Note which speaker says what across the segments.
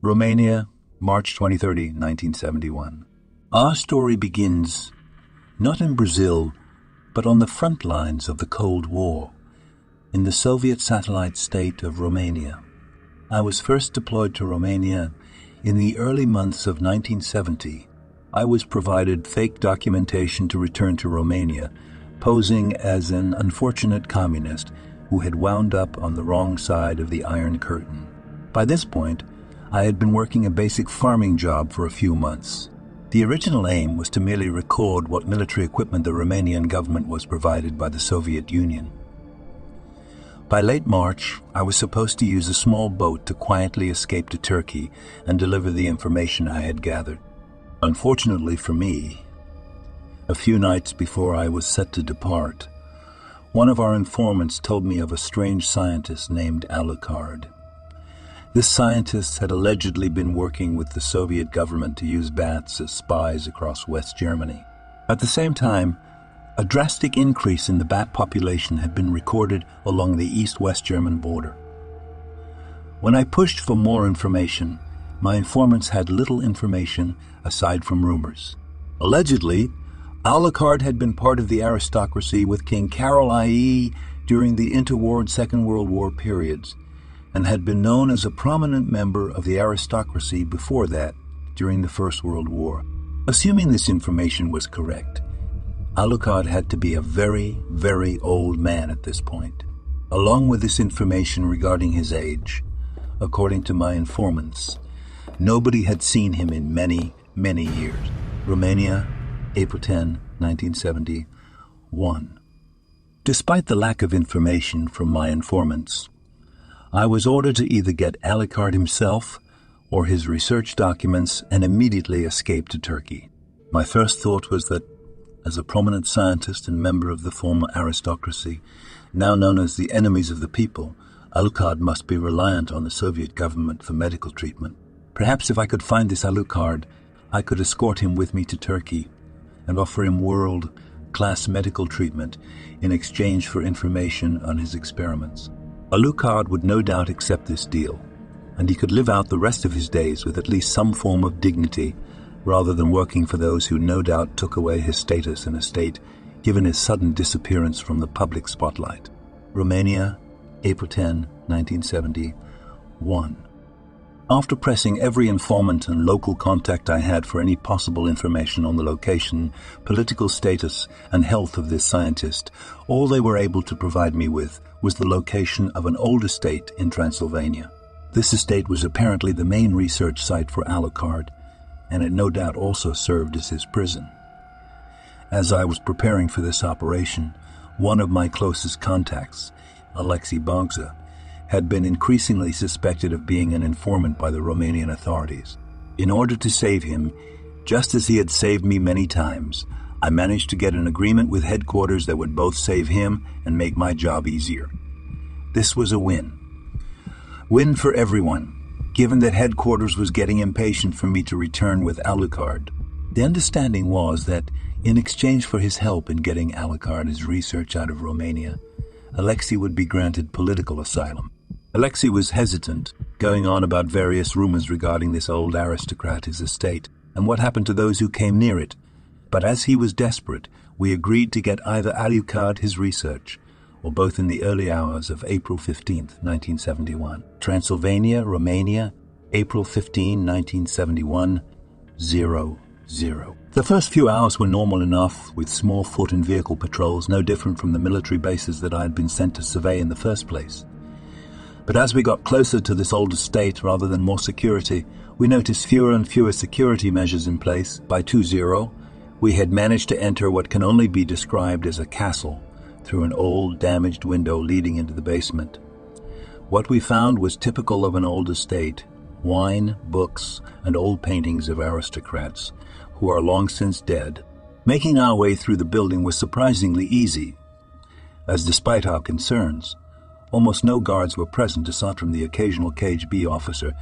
Speaker 1: Romania, March 23, 1971. Our story begins not in Brazil, but on the front lines of the Cold War, in the Soviet satellite state of Romania. I was first deployed to Romania in the early months of 1970. I was provided fake documentation to return to Romania, posing as an unfortunate communist who had wound up on the wrong side of the Iron Curtain. By this point, I had been working a basic farming job for a few months. The original aim was to merely record what military equipment the Romanian government was provided by the Soviet Union. By late March, I was supposed to use a small boat to quietly escape to Turkey and deliver the information I had gathered. Unfortunately for me, a few nights before I was set to depart, one of our informants told me of a strange scientist named Alucard. This scientist had allegedly been working with the Soviet government to use bats as spies across West Germany. At the same time, a drastic increase in the bat population had been recorded along the East-West German border. When I pushed for more information, my informants had little information aside from rumors. Allegedly, Alucard had been part of the aristocracy with King Carol I during the interwar Second World War periods, and had been known as a prominent member of the aristocracy before that, during the First World War. Assuming this information was correct, Alucard had to be a very, very old man at this point. Along with this information regarding his age, according to my informants, nobody had seen him in many, many years. Romania, April 10, 1971. Despite the lack of information from my informants, I was ordered to either get Alucard himself or his research documents and immediately escape to Turkey. My first thought was that, as a prominent scientist and member of the former aristocracy, now known as the enemies of the people, Alucard must be reliant on the Soviet government for medical treatment. Perhaps if I could find this Alucard, I could escort him with me to Turkey and offer him world-class medical treatment in exchange for information on his experiments. Alucard would no doubt accept this deal, and he could live out the rest of his days with at least some form of dignity, rather than working for those who no doubt took away his status and estate, given his sudden disappearance from the public spotlight. Romania, April 10, 1971. After pressing every informant and local contact I had for any possible information on the location, political status, and health of this scientist, all they were able to provide me with was the location of an old estate in Transylvania. This estate was apparently the main research site for Alucard, and it no doubt also served as his prison. As I was preparing for this operation, one of my closest contacts, Alexei Bogza, had been increasingly suspected of being an informant by the Romanian authorities. In order to save him, just as he had saved me many times, I managed to get an agreement with headquarters that would both save him and make my job easier. This was a win. Win for everyone, given that headquarters was getting impatient for me to return with Alucard. The understanding was that, in exchange for his help in getting Alucard's research out of Romania, Alexei would be granted political asylum. Alexei was hesitant, going on about various rumors regarding this old aristocrat, his estate, and what happened to those who came near it. But as he was desperate, we agreed to get either Alucard his research, or both in the early hours of April 15, 1971. Transylvania, Romania, April 15, 1971, 00. The first few hours were normal enough, with small foot and vehicle patrols, no different from the military bases that I had been sent to survey in the first place. But as we got closer to this old estate rather than more security, we noticed fewer and fewer security measures in place. By 20, we had managed to enter what can only be described as a castle through an old, damaged window leading into the basement. What we found was typical of an old estate: wine, books, and old paintings of aristocrats who are long since dead. Making our way through the building was surprisingly easy, as despite our concerns, almost no guards were present aside from the occasional KGB officer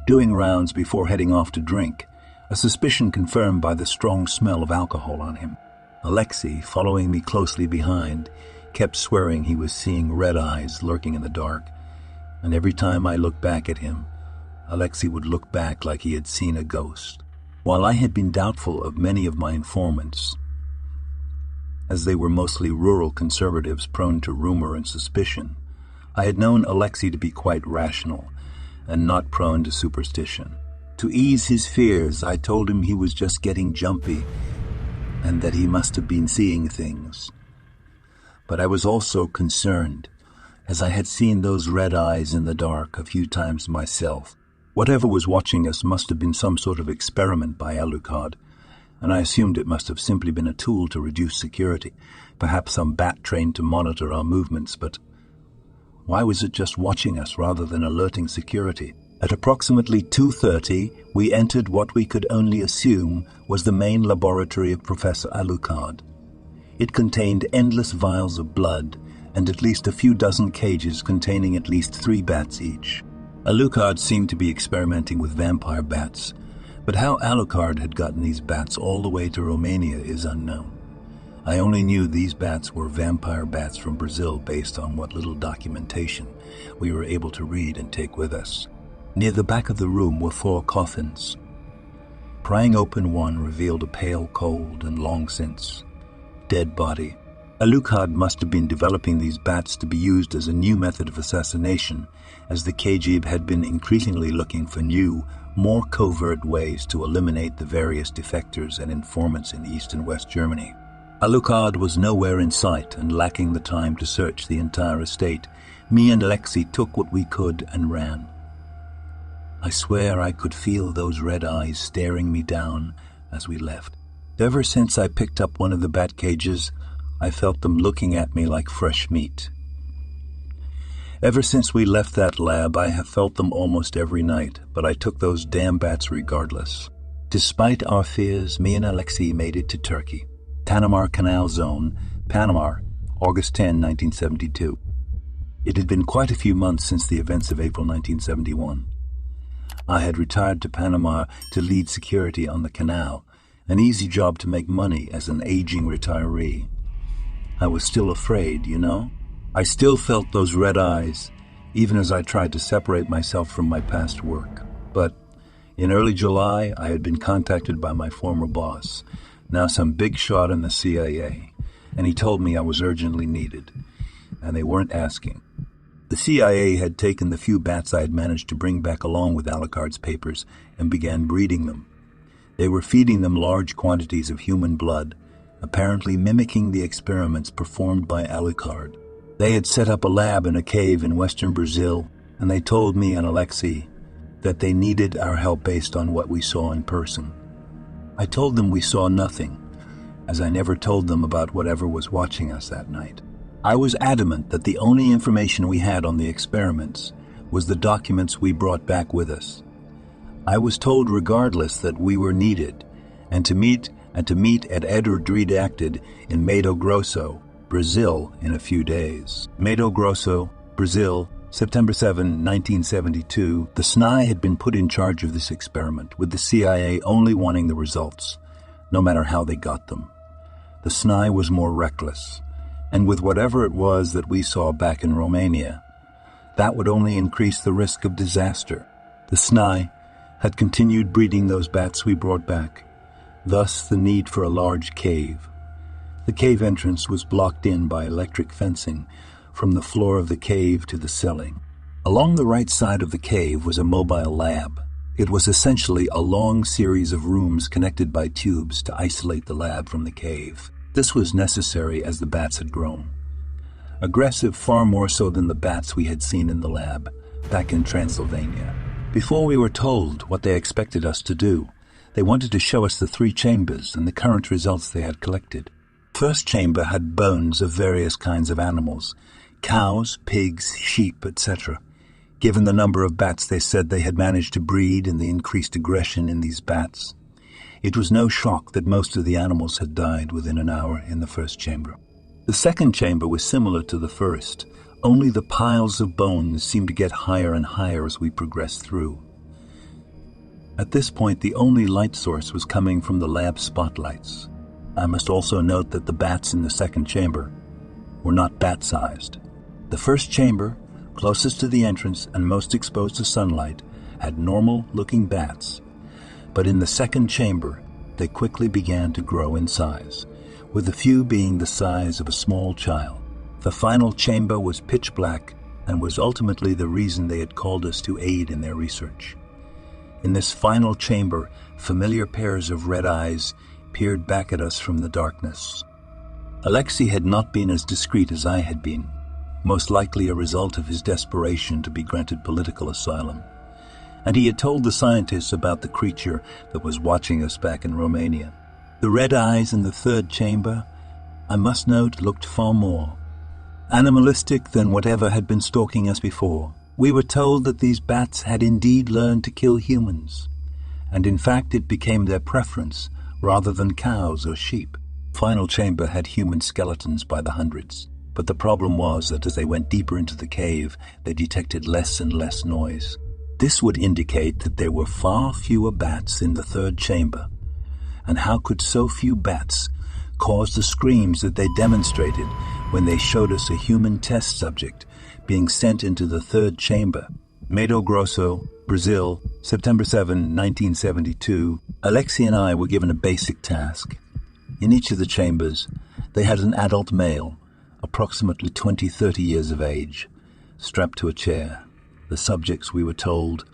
Speaker 1: doing rounds before heading off to drink, a suspicion confirmed by the strong smell of alcohol on him. Alexei, following me closely behind, kept swearing he was seeing red eyes lurking in the dark, and every time I looked back at him, Alexei would look back like he had seen a ghost. While I had been doubtful of many of my informants, as they were mostly rural conservatives prone to rumor and suspicion, I had known Alexei to be quite rational and not prone to superstition. To ease his fears, I told him he was just getting jumpy and that he must have been seeing things. But I was also concerned, as I had seen those red eyes in the dark a few times myself. Whatever was watching us must have been some sort of experiment by Alucard, and I assumed it must have simply been a tool to reduce security, perhaps some bat trained to monitor our movements, but why was it just watching us rather than alerting security? At approximately 2:30, we entered what we could only assume was the main laboratory of Professor Alucard. It contained endless vials of blood and at least a few dozen cages containing at least 3 bats each. Alucard seemed to be experimenting with vampire bats, but how Alucard had gotten these bats all the way to Romania is unknown. I only knew these bats were vampire bats from Brazil based on what little documentation we were able to read and take with us. Near the back of the room were 4 coffins. Prying open one revealed a pale, cold, and long since dead body. Alucard must have been developing these bats to be used as a new method of assassination, as the KGB had been increasingly looking for new, more covert ways to eliminate the various defectors and informants in East and West Germany. Alucard was nowhere in sight, and lacking the time to search the entire estate, me and Alexei took what we could and ran. I swear I could feel those red eyes staring me down as we left. Ever since I picked up one of the bat cages, I felt them looking at me like fresh meat. Ever since we left that lab, I have felt them almost every night, but I took those damn bats regardless. Despite our fears, me and Alexei made it to Turkey. Panama Canal Zone, Panama, August 10, 1972. It had been quite a few months since the events of April 1971. I had retired to Panama to lead security on the canal, an easy job to make money as an aging retiree. I was still afraid, you know? I still felt those red eyes, even as I tried to separate myself from my past work. But in early July, I had been contacted by my former boss, now some big shot in the CIA, and he told me I was urgently needed, and they weren't asking. The CIA had taken the few bats I had managed to bring back along with Alucard's papers and began breeding them. They were feeding them large quantities of human blood, apparently mimicking the experiments performed by Alucard. They had set up a lab in a cave in western Brazil, and they told me and Alexei that they needed our help based on what we saw in person. I told them we saw nothing, as I never told them about whatever was watching us that night. I was adamant that the only information we had on the experiments was the documents we brought back with us. I was told regardless that we were needed, and to meet at Edward Redacted in Mato Grosso, Brazil, in a few days. Mato Grosso, Brazil, September 7, 1972. The SNI had been put in charge of this experiment, with the CIA only wanting the results, no matter how they got them. The SNI was more reckless, and with whatever it was that we saw back in Romania, that would only increase the risk of disaster. The SNI had continued breeding those bats we brought back, thus the need for a large cave. The cave entrance was blocked in by electric fencing from the floor of the cave to the ceiling. Along the right side of the cave was a mobile lab. It was essentially a long series of rooms connected by tubes to isolate the lab from the cave. This was necessary as the bats had grown. Aggressive far more so than the bats we had seen in the lab back in Transylvania. Before we were told what they expected us to do, they wanted to show us the 3 chambers and the current results they had collected. First chamber had bones of various kinds of animals, cows, pigs, sheep, etc. Given the number of bats they said they had managed to breed and the increased aggression in these bats, it was no shock that most of the animals had died within an hour in the first chamber. The second chamber was similar to the first, only the piles of bones seemed to get higher and higher as we progressed through. At this point, the only light source was coming from the lab spotlights. I must also note that the bats in the second chamber were not bat-sized. The first chamber, closest to the entrance and most exposed to sunlight, had normal-looking bats, but in the second chamber, they quickly began to grow in size, with a few being the size of a small child. The final chamber was pitch black and was ultimately the reason they had called us to aid in their research. In this final chamber, familiar pairs of red eyes peered back at us from the darkness. Alexei had not been as discreet as I had been, most likely a result of his desperation to be granted political asylum, and he had told the scientists about the creature that was watching us back in Romania. The red eyes in the third chamber, I must note, looked far more animalistic than whatever had been stalking us before. We were told that these bats had indeed learned to kill humans, and in fact it became their preference rather than cows or sheep. Final chamber had human skeletons by the hundreds, but the problem was that as they went deeper into the cave, they detected less and less noise. This would indicate that there were far fewer bats in the third chamber, and how could so few bats cause the screams that they demonstrated when they showed us a human test subject being sent into the third chamber? Mato Grosso, Brazil, September 7, 1972. Alexei and I were given a basic task. In each of the chambers, they had an adult male, approximately 20-30 years of age, strapped to a chair. The subjects, we were told,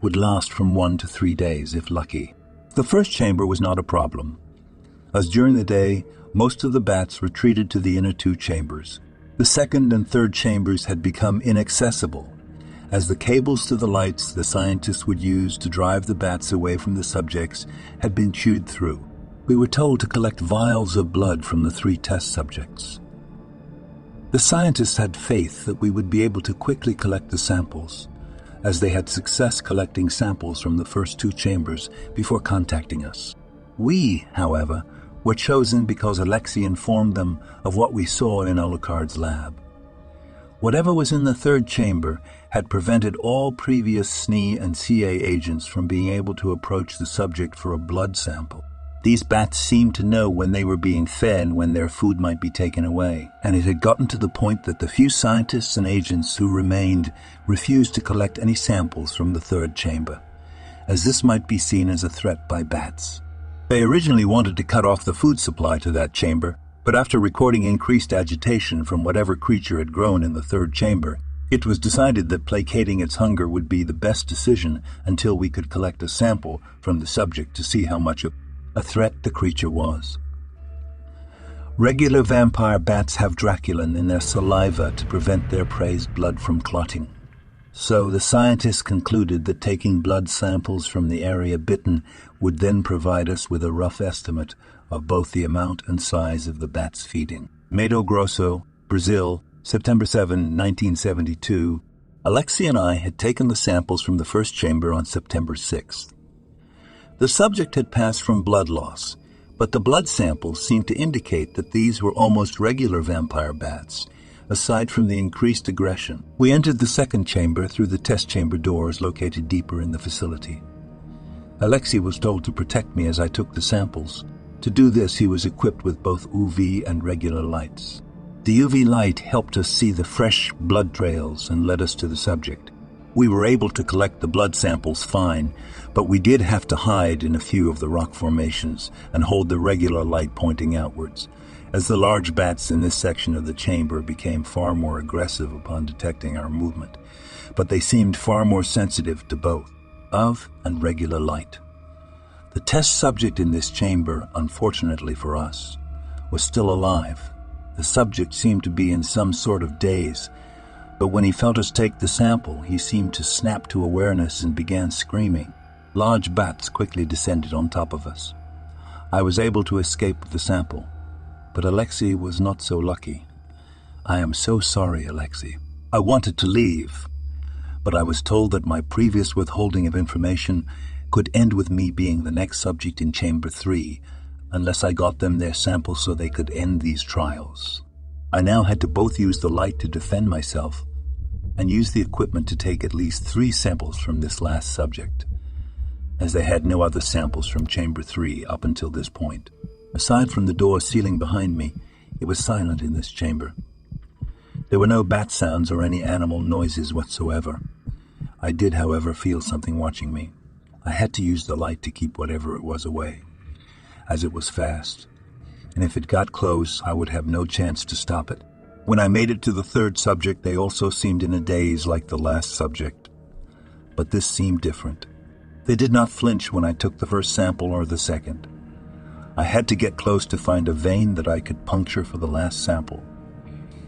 Speaker 1: would last from 1 to 3 days, if lucky. The first chamber was not a problem, as during the day, most of the bats retreated to the inner two chambers. The second and third chambers had become inaccessible, as the cables to the lights the scientists would use to drive the bats away from the subjects had been chewed through. We were told to collect vials of blood from the 3 test subjects. The scientists had faith that we would be able to quickly collect the samples, as they had success collecting samples from the first 2 chambers before contacting us. We, however, were chosen because Alexei informed them of what we saw in Alucard's lab. Whatever was in the third chamber had prevented all previous SNE and CA agents from being able to approach the subject for a blood sample. These bats seemed to know when they were being fed and when their food might be taken away, and it had gotten to the point that the few scientists and agents who remained refused to collect any samples from the third chamber, as this might be seen as a threat by bats. They originally wanted to cut off the food supply to that chamber, but after recording increased agitation from whatever creature had grown in the third chamber, it was decided that placating its hunger would be the best decision until we could collect a sample from the subject to see how much of a threat the creature was. Regular vampire bats have draculin in their saliva to prevent their prey's blood from clotting. So the scientists concluded that taking blood samples from the area bitten would then provide us with a rough estimate of both the amount and size of the bats feeding. Mato Grosso, Brazil, September 7, 1972. Alexei and I had taken the samples from the first chamber on September 6th. The subject had passed from blood loss, but the blood samples seemed to indicate that these were almost regular vampire bats, aside from the increased aggression. We entered the second chamber through the test chamber doors located deeper in the facility. Alexei was told to protect me as I took the samples. To do this, he was equipped with both UV and regular lights. The UV light helped us see the fresh blood trails and led us to the subject. We were able to collect the blood samples fine, but we did have to hide in a few of the rock formations and hold the regular light pointing outwards, as the large bats in this section of the chamber became far more aggressive upon detecting our movement, but they seemed far more sensitive to both UV and regular light. The test subject in this chamber, unfortunately for us, was still alive. The subject seemed to be in some sort of daze, but when he felt us take the sample, he seemed to snap to awareness and began screaming. Large bats quickly descended on top of us. I was able to escape with the sample, but Alexei was not so lucky. I am so sorry, Alexei. I wanted to leave, but I was told that my previous withholding of information could end with me being the next subject in Chamber 3 unless I got them their sample so they could end these trials. I now had to both use the light to defend myself and use the equipment to take at least 3 samples from this last subject, as they had no other samples from Chamber 3 up until this point. Aside from the door sealing behind me, it was silent in this chamber. There were no bat sounds or any animal noises whatsoever. I did, however, feel something watching me. I had to use the light to keep whatever it was away, as it was fast, and if it got close, I would have no chance to stop it. When I made it to the third subject, they also seemed in a daze like the last subject. But this seemed different. They did not flinch when I took the first sample or the second. I had to get close to find a vein that I could puncture for the last sample.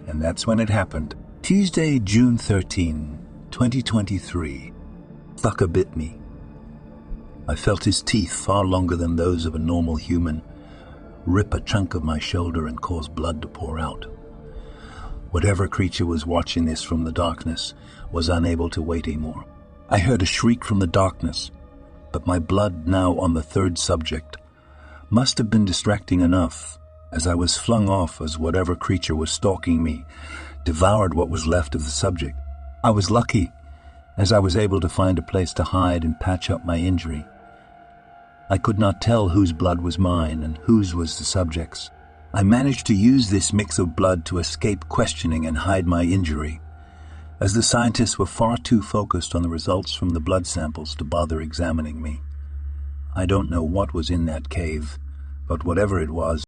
Speaker 1: And that's when it happened. Tuesday, June 13, 2023. Thucker bit me. I felt his teeth, far longer than those of a normal human, rip a chunk of my shoulder and cause blood to pour out. Whatever creature was watching this from the darkness was unable to wait anymore. I heard a shriek from the darkness, but my blood, now on the third subject, must have been distracting enough, as I was flung off as whatever creature was stalking me devoured what was left of the subject. I was lucky, as I was able to find a place to hide and patch up my injury. I could not tell whose blood was mine and whose was the subject's. I managed to use this mix of blood to escape questioning and hide my injury, as the scientists were far too focused on the results from the blood samples to bother examining me. I don't know what was in that cave, but whatever it was,